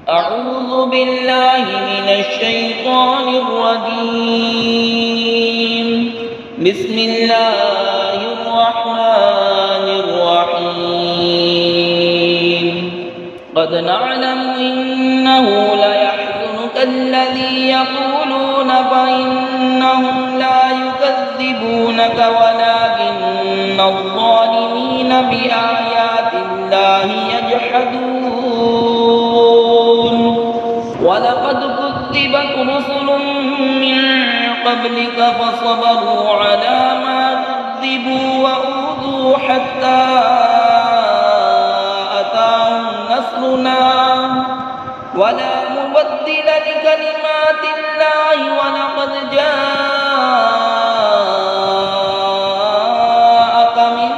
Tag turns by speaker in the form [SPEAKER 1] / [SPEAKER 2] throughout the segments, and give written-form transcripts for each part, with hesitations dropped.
[SPEAKER 1] अऊज़ु बिल्लाहि मिनश्शैतानिर रजीम। बिस्मिल्लाहिर रहमानिर रहीम। क़द नअलमु इन्नहु लयहज़ुनुकल्लज़ी यक़ूलून फ़इन्नहुम ला युकज़्ज़िबूनक वलाकिन्नज़्ज़ालिमीन बिआयातिल्लाहि यजहदून। वलक़द कुज़्ज़िबत रुसुलुम मिन क़ब्लिक फ़सबरू अला मा कुज़्ज़िबू वऊज़ू हत्ता अताहुम नस्रुना वला मुबद्दिल लिकलिमातिल्लाहि वलक़द जाअक मिन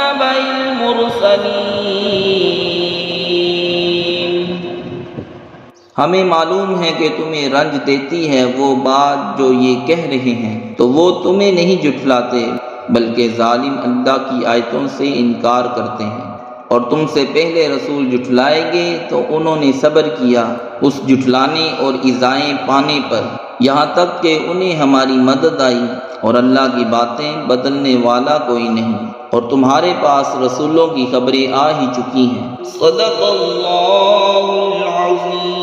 [SPEAKER 1] नबइल मुरसलीन।
[SPEAKER 2] हमें मालूम है कि तुम्हें रंज देती है वो बात जो ये कह रहे हैं, तो वो तुम्हें नहीं जुठलाते, बल्कि जालिम अल्लाह की आयतों से इनकार करते हैं। और तुमसे पहले रसूल जुठलाए गए तो उन्होंने सब्र किया उस जुठलाने और इज़ाएं पाने पर, यहाँ तक कि उन्हें हमारी मदद आई। और अल्लाह की बातें बदलने वाला कोई नहीं, और तुम्हारे पास रसूलों की खबरें आ ही चुकी हैं।
[SPEAKER 1] सदक़ल्लाहुल अज़ीम।